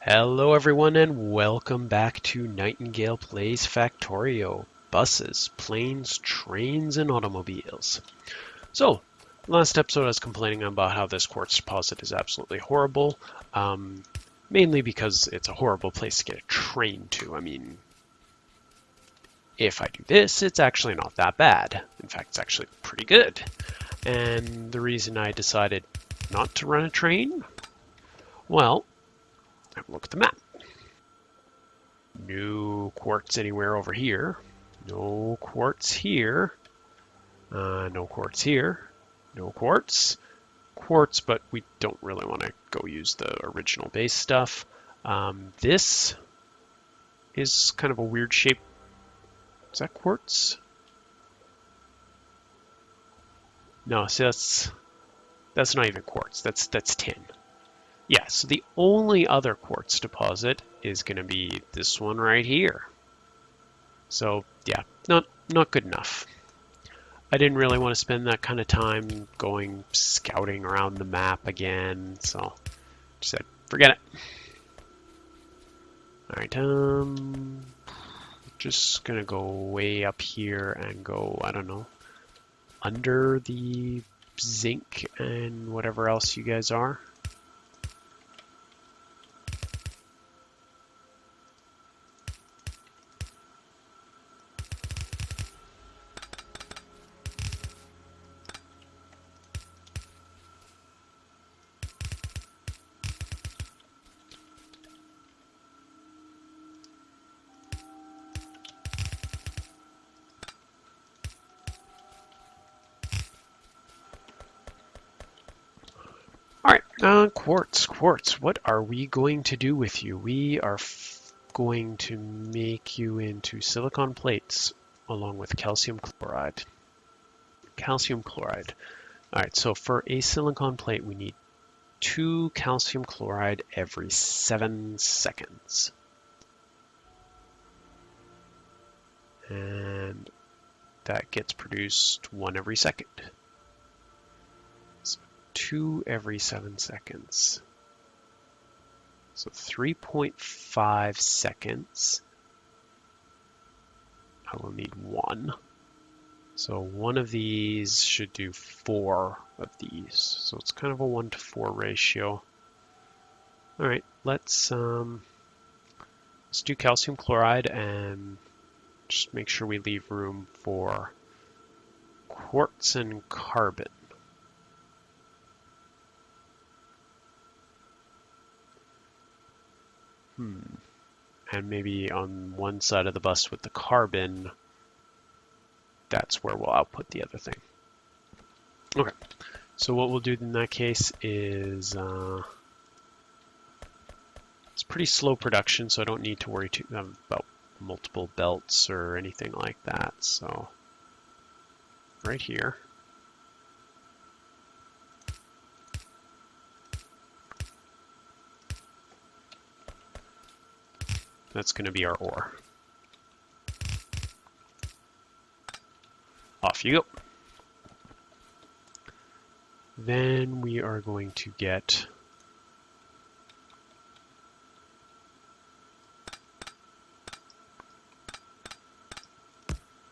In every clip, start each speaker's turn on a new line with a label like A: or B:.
A: Hello everyone and welcome back to Nightingale Plays Factorio. Buses, planes, trains, and automobiles. So, last episode I was complaining about how this quartz deposit is absolutely horrible. Mainly because it's a horrible place to get a train to. I mean, if I do this, it's actually not that bad. In fact, it's actually pretty good. And the reason I decided not to run a train? Well, look at the map. No quartz anywhere over here. No quartz here. No quartz here. No quartz. Quartz, but we don't really want to go use the original base stuff. This is kind of a weird shape. Is that quartz? No, see that's not even quartz. That's tin. Yeah, so the only other quartz deposit is going to be this one right here. So yeah, not good enough. I didn't really want to spend that kind of time going scouting around the map again, so just said forget it. All right, just gonna go way up here and go, I don't know, under the zinc and whatever else you guys are. Quartz, what are we going to do with you? We are going to make you into silicon plates along with calcium chloride. Calcium chloride. All right, so for a silicon plate, we need 2 calcium chloride every 7 seconds. And that gets produced 1 every second. 2 every 7 seconds. So 3.5 seconds. I will need 1. So one of these should do 4 of these. So it's kind of a 1-to-4 ratio. All right, let's do calcium chloride and just make sure we leave room for quartz and carbon. And maybe on one side of the bus with the carbon, that's where we'll output the other thing. Okay, so what we'll do in that case is, it's pretty slow production, so I don't need to worry about multiple belts or anything like that. So right here. That's going to be our ore. Off you go. Then we are going to get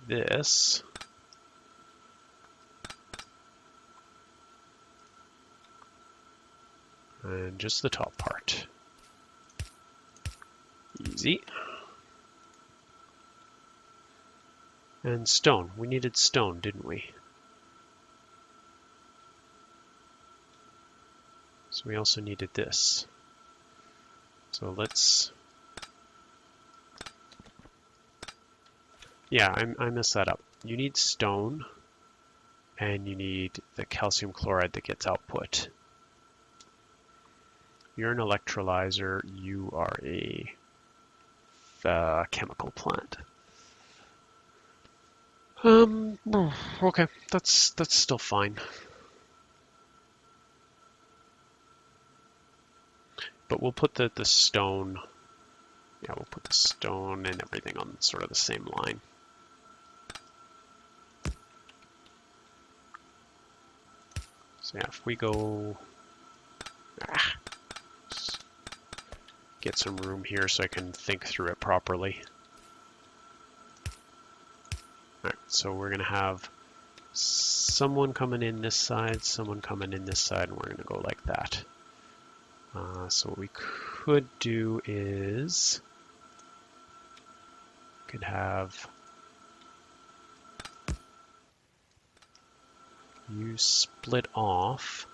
A: this. And just the top part. Easy. And stone. We needed stone, didn't we? So we also needed this. So let's... Yeah, I messed that up. You need stone, and you need the calcium chloride that gets output. You're an electrolyzer. You are a chemical plant. Okay, that's still fine. But we'll put the stone, yeah, we'll put the stone and everything on sort of the same line. So yeah, if we go, get some room here so I can think through it properly. Alright, so we're going to have someone coming in this side, someone coming in this side, and we're going to go like that. So what we could do is could have you split off.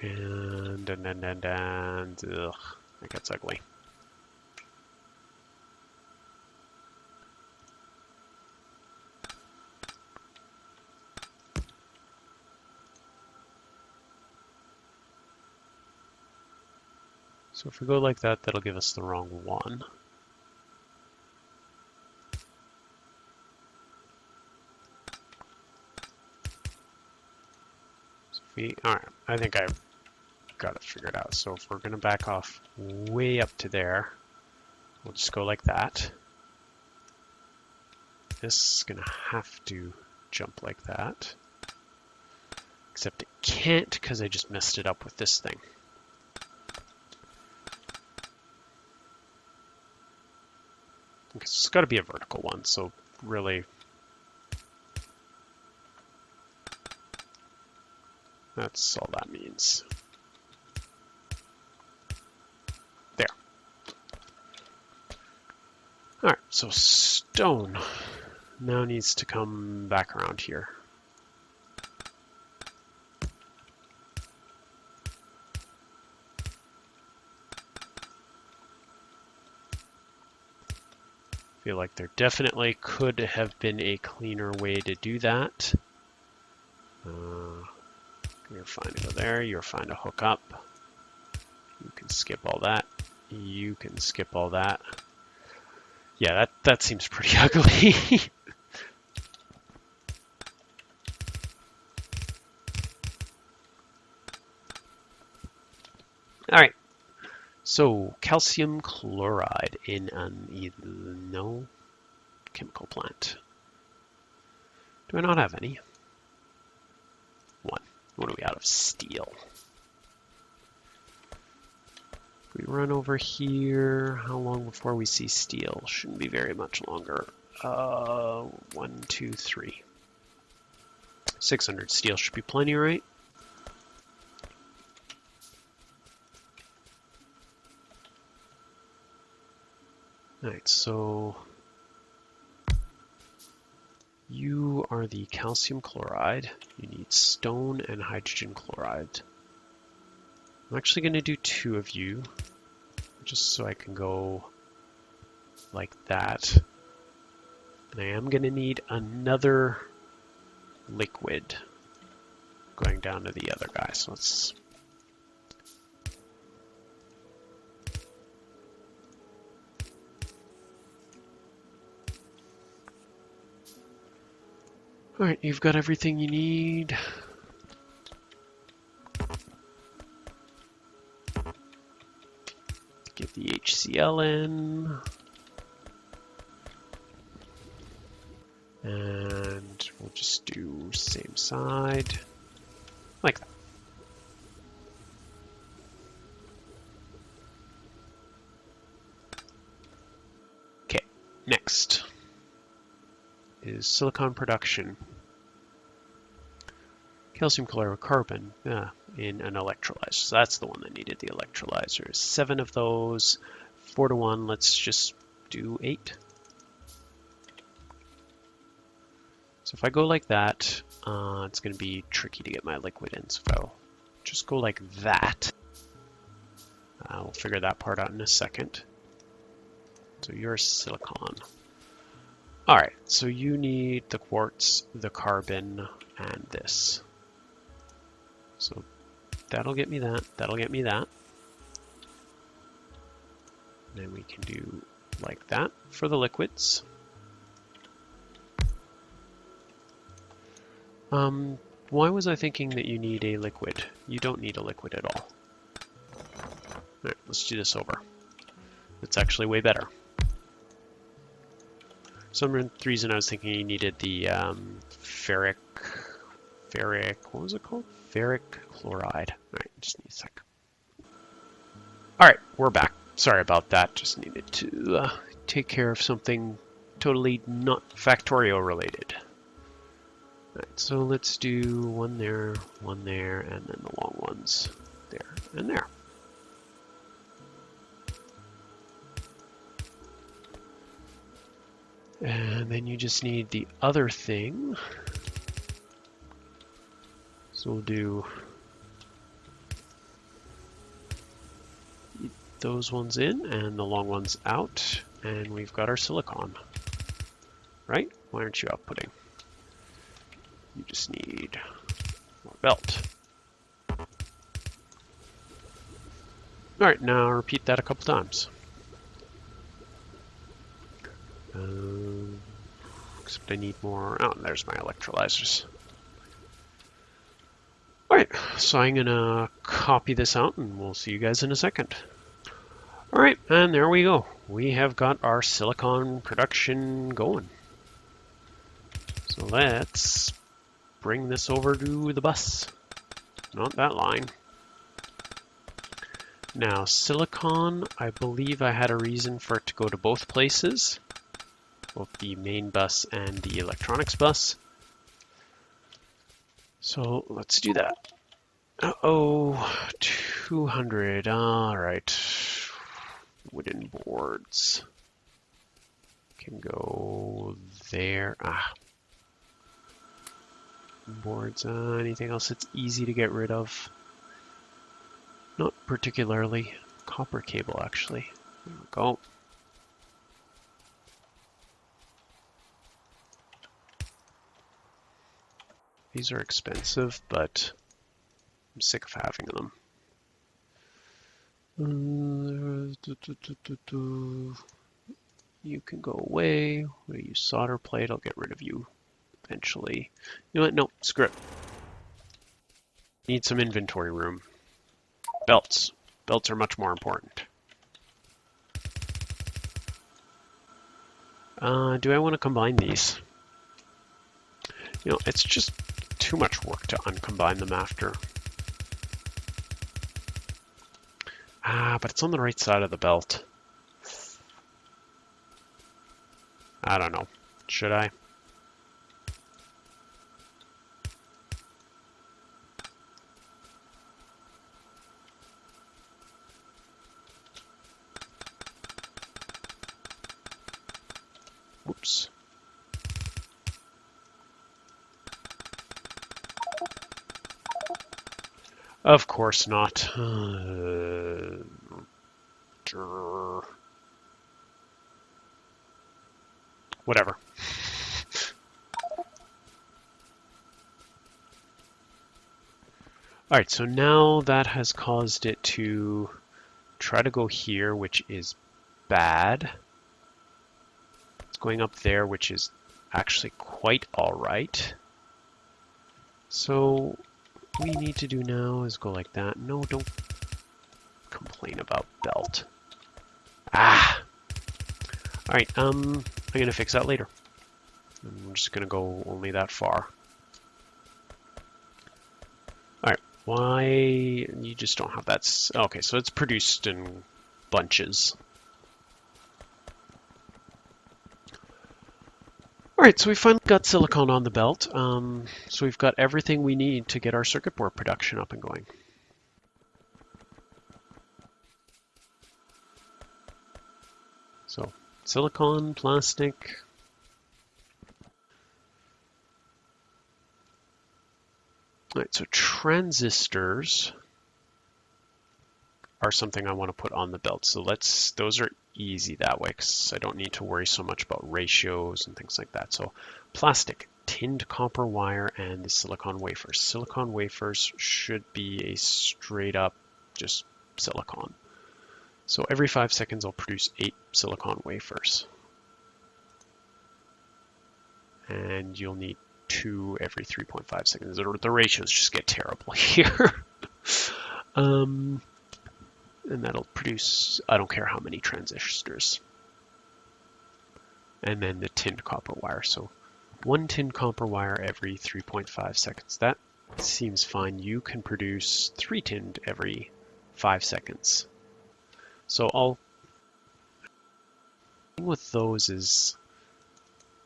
A: And ugh, that gets ugly. So if we go like that, that'll give us the wrong one. So if we, all right, I think I've got it figured out. So if we're going to back off way up to there, we'll just go like that. This is going to have to jump like that. Except it can't because I just messed it up with this thing. It's got to be a vertical one, so really that's all that means. There. Alright, so stone now needs to come back around here. Feel like there definitely could have been a cleaner way to do that. You're fine to go there. You're fine to hook up. You can skip all that. You can skip all that. Yeah, that seems pretty ugly. All right. So, calcium chloride in an chemical plant. Do I not have any? One. What are we out of? Steel. We run over here. How long before we see steel? Shouldn't be very much longer. 1, 2, 3. 600 steel should be plenty, right? Alright, so you are the calcium chloride. You need stone and hydrogen chloride. I'm actually going to do 2 of you, just so I can go like that. And I am going to need another liquid going down to the other guy. So let's... Alright, you've got everything you need. Get the HCl in. And we'll just do same side, like that. Okay, next is silicon production. Calcium chlorocarbon in an electrolyzer. So that's the one that needed the electrolyzers. 7 of those, 4 to 1. Let's just do 8. So if I go like that, it's going to be tricky to get my liquid in. So if I'll just go like that, we'll figure that part out in a second. So you're silicon. All right, so you need the quartz, the carbon, and this. So that'll get me that, that'll get me that. And then we can do like that for the liquids. Why was I thinking that you need a liquid? You don't need a liquid at all. All right, let's do this over. It's actually way better. some reason I was thinking you needed the ferric, what was it called? Ferric chloride. All right, just need a sec. All right, we're back. Sorry about that. Just needed to take care of something totally not Factorio related. All right, so let's do one there, and then the long ones there and there. And then you just need the other thing. So we'll do those ones in and the long ones out, and we've got our silicon. Right? Why aren't you outputting? You just need more belt. All right, now repeat that a couple times. Except I need more. Oh, there's my electrolyzers. All right, so I'm gonna copy this out and we'll see you guys in a second. All right, and there we go. We have got our silicon production going. So let's bring this over to the bus. Not that line. Now, silicon, I believe I had a reason for it to go to both places, both the main bus and the electronics bus. So let's do that. Uh-oh, 200, all right. Wooden boards can go there. Boards, anything else that's easy to get rid of? Not particularly. Copper cable, actually. There we go. These are expensive, but I'm sick of having them. You can go away. We'll use solder plate. I'll get rid of you eventually. You know what? No, screw it. Need some inventory room. Belts. Belts are much more important. Do I want to combine these? You know, it's just too much work to uncombine them after. But it's on the right side of the belt. I don't know. Should I? Whoops. Of course not. Whatever. All right, so now that has caused it to try to go here, which is bad. It's going up there, which is actually quite all right. So what we need to do now is go like that. No, don't complain about belt. All right, I'm gonna fix that later. I'm just gonna go only that far. All right, why you just don't have that? Okay, so it's produced in bunches. All right, so we finally got silicon on the belt. So we've got everything we need to get our circuit board production up and going. So silicon, plastic. All right, so transistors are something I want to put on the belt. So those are easy that way because I don't need to worry so much about ratios and things like that. So plastic, tinned copper wire, and the silicon wafers. Silicon wafers should be a straight up just silicon. So every 5 seconds I'll produce 8 silicon wafers. And you'll need 2 every 3.5 seconds. The ratios just get terrible here. And that'll produce, I don't care how many transistors. and then the tinned copper wire. So 1 tinned copper wire every 3.5 seconds. That seems fine. You can produce 3 tinned every 5 seconds. So all thing with those is,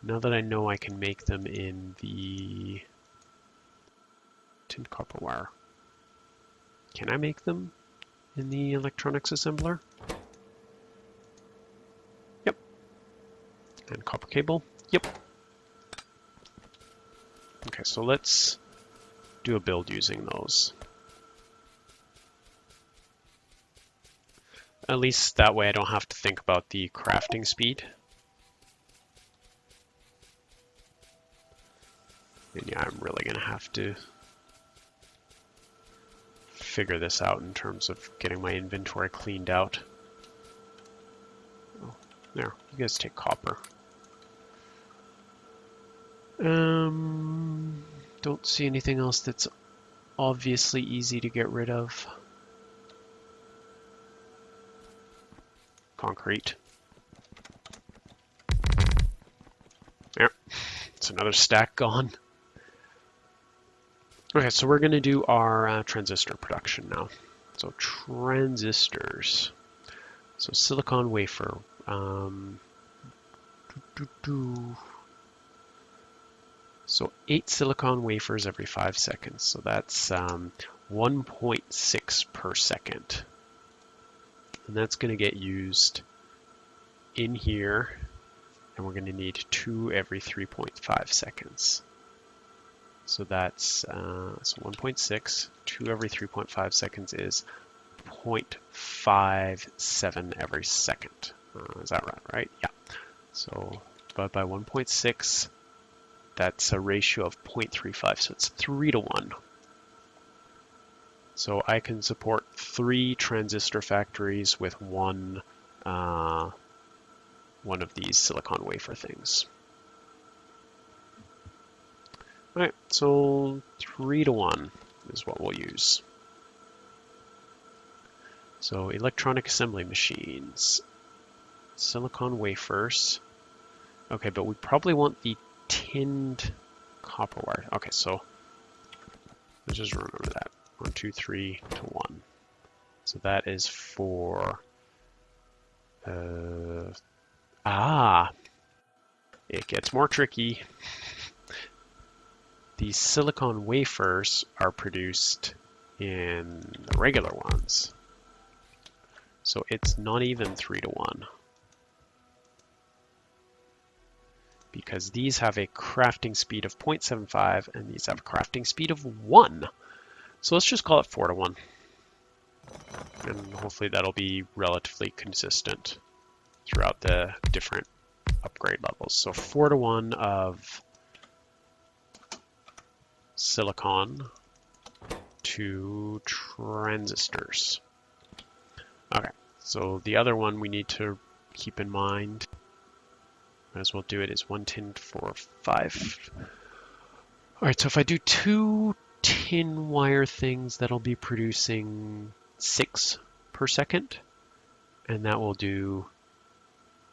A: now that I know I can make them in the tinned copper wire, can I make them in the electronics assembler? Yep. And copper cable? Yep. Okay, so let's do a build using those. At least that way I don't have to think about the crafting speed. And yeah, I'm really going to have to figure this out in terms of getting my inventory cleaned out. Oh, there, you guys take copper. Don't see anything else that's obviously easy to get rid of. Concrete. There, it's another stack gone. Okay, so we're going to do our transistor production now. So transistors. So silicon wafer. So 8 silicon wafers every 5 seconds. So that's 1.6 per second. And that's going to get used in here. And we're going to need 2 every 3.5 seconds. So that's so 1.6, 2 every 3.5 seconds is 0.57 every second. Is that right? Yeah. So divided by 1.6, that's a ratio of 0.35, so it's 3 to 1. So I can support 3 transistor factories with one of these silicon wafer things. All right, so 3 to 1 is what we'll use. So electronic assembly machines, silicon wafers. Okay, but we probably want the tinned copper wire. Okay, so let's just remember that. 1, 2, 3 to 1. So that is for it gets more tricky. These silicon wafers are produced in the regular ones. So it's not even 3 to 1. Because these have a crafting speed of 0.75 and these have a crafting speed of 1. So let's just call it 4 to 1. And hopefully that'll be relatively consistent throughout the different upgrade levels. So 4 to 1 of silicon to transistors. Okay, so the other one we need to keep in mind, might as well do it, is 1 tinned for 5. All right, so if I do 2 tin wire things, that'll be producing 6 per second, and that will do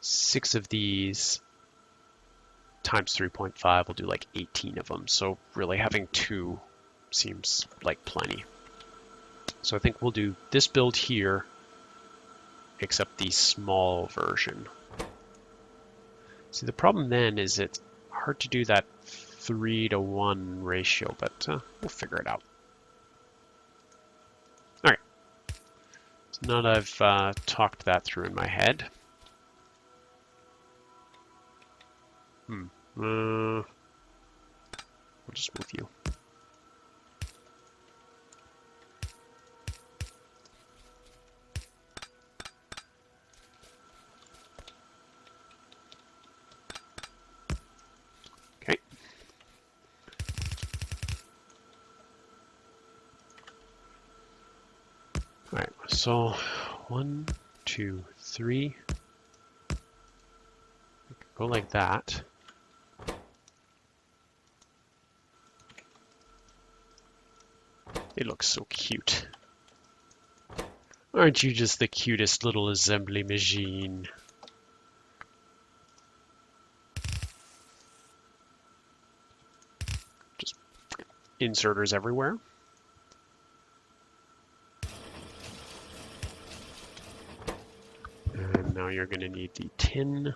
A: 6 of these times 3.5 will do like 18 of them. So really having 2 seems like plenty. So I think we'll do this build here, except the small version. See, the problem then is it's hard to do that 3 to 1 ratio, but we'll figure it out. All right. So now that I've talked that through in my head, we'll just move you. Okay. All right, so 1, 2, 3. Go like that. It looks so cute. Aren't you just the cutest little assembly machine? inserters everywhere. And now you're going to need the tin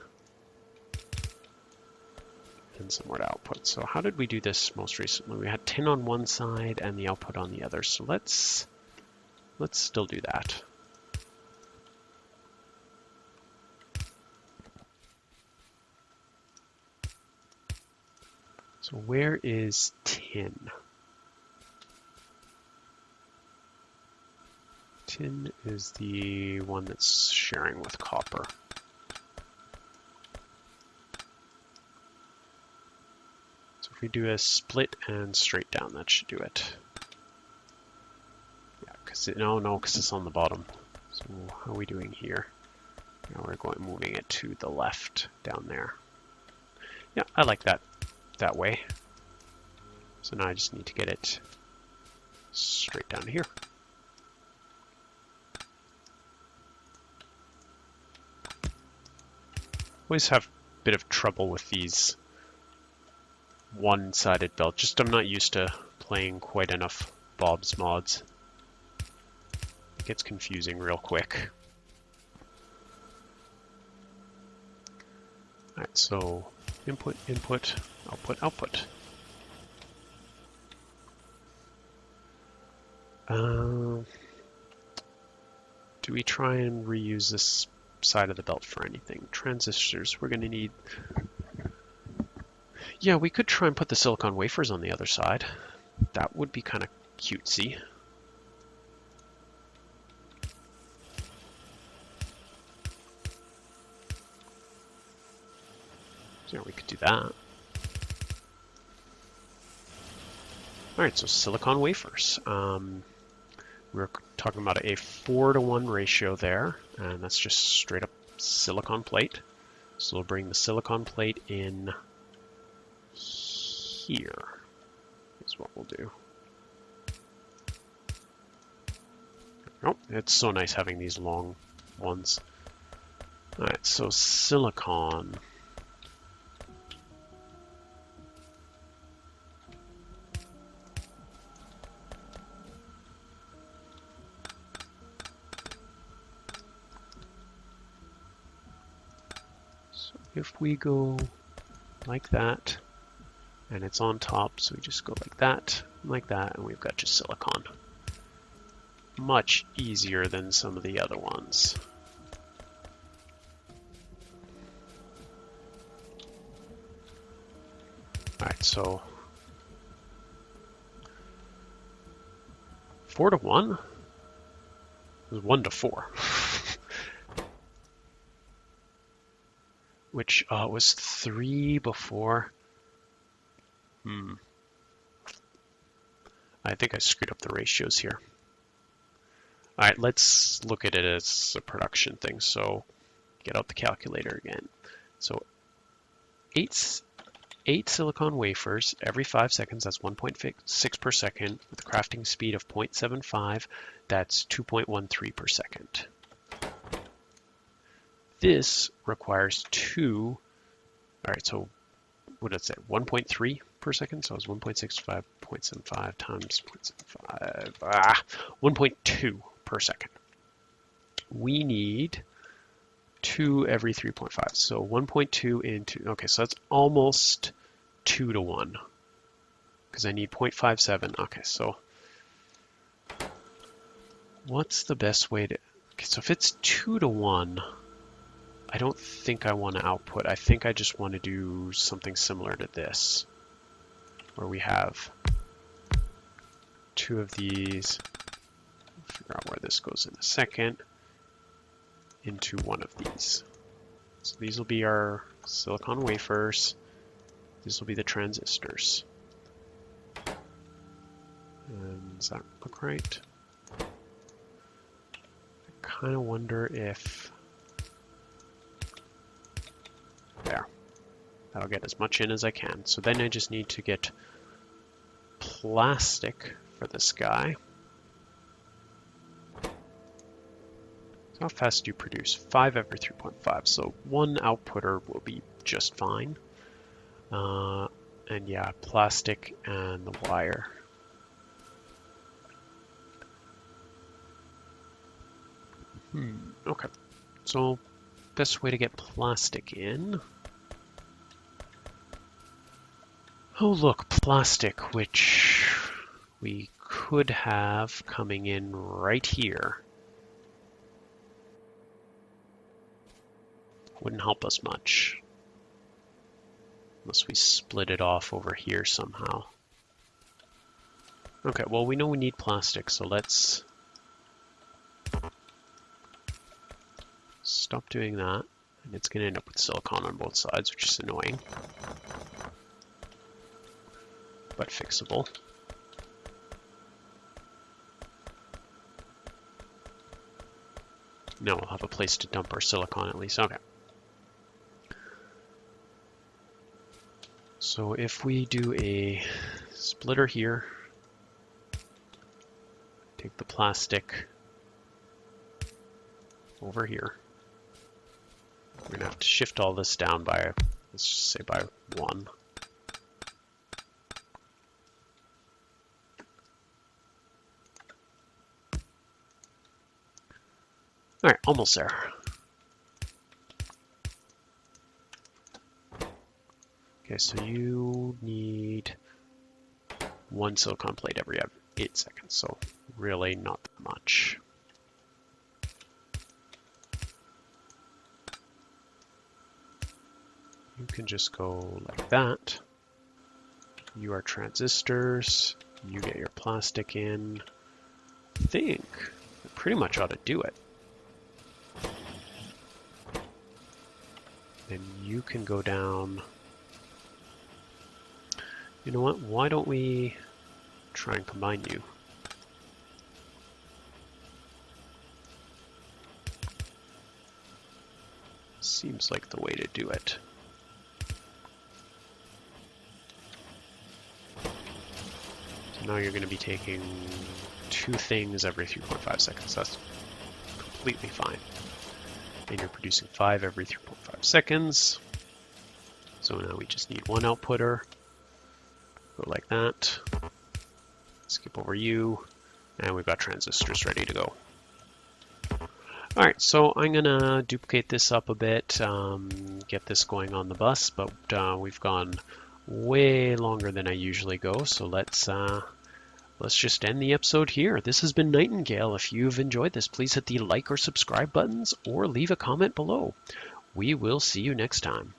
A: and somewhere to output. So how did we do this most recently? We had tin on one side and the output on the other. So let's still do that. So where is tin? Tin is the one that's sharing with copper. So if we do a split and straight down, that should do it. Yeah, because because it's on the bottom. So how are we doing here? Now we're moving it to the left down there. Yeah, I like that way. So now I just need to get it straight down here. Always have a bit of trouble with these one-sided belts. Just I'm not used to playing quite enough Bob's mods. It gets confusing real quick. Alright, so input, input, output, output. Do we try and reuse this side of the belt for anything? Transistors, we're going to need... Yeah, we could try and put the silicon wafers on the other side. That would be kind of cutesy. So yeah, we could do that. Alright, so silicon wafers. We're talking about a 4:1 ratio there, and that's just straight up silicon plate. So we'll bring the silicon plate in here, is what we'll do. Oh, it's so nice having these long ones. Alright, so silicon. If we go like that, and it's on top, so we just go like that, and we've got just silicon. Much easier than some of the other ones. Alright, so 4:1? It was 1:4. Which was 3 before. I think I screwed up the ratios here. Alright, let's look at it as a production thing. So get out the calculator again. So 8 silicon wafers every 5 seconds, that's 1.6 per second, with a crafting speed of 0.75, that's 2.13 per second. This requires 2, alright, so what did it say, 1.3 per second? So it's 1.65, 0.75 times 0.75, 1.2 per second. We need 2 every 3.5, so 1.2 into, okay, so that's almost 2:1, because I need 0.57, okay, so what's the best way to, okay, so if it's 2:1, I don't think I want to output. I think I just want to do something similar to this, where we have 2 of these. We'll figure out where this goes in a second. Into 1 of these. So these will be our silicon wafers. These will be the transistors. And does that look right? I kind of wonder if... There. That'll get as much in as I can. So then I just need to get plastic for this guy. So how fast do you produce? 5 every 3.5. So 1 outputter will be just fine. And yeah, plastic and the wire. Okay. So, best way to get plastic in. Oh, look, plastic, which we could have coming in right here. Wouldn't help us much. Unless we split it off over here somehow. Okay, well, we know we need plastic, so let's stop doing that. And it's going to end up with silicon on both sides, which is annoying. But fixable. Now we'll have a place to dump our silicon at least. Okay. So if we do a splitter here, take the plastic over here. We're going to have to shift all this down by, let's just say by 1. All right, almost there. Okay, so you need 1 silicon plate every 8 seconds, so really not that much. You can just go like that. You are transistors, you get your plastic in. I think that pretty much ought to do it. And you can go down. You know what? Why don't we try and combine you? Seems like the way to do it. So now you're going to be taking 2 things every 3.5 seconds. That's completely fine. And you're producing 5 every 3.5 seconds. So now we just need 1 outputter. Go like that. Skip over you. And we've got transistors ready to go. All right, so I'm going to duplicate this up a bit, get this going on the bus, but we've gone way longer than I usually go, so let's just end the episode here. This has been Nightingale. If you've enjoyed this, please hit the like or subscribe buttons or leave a comment below. We will see you next time.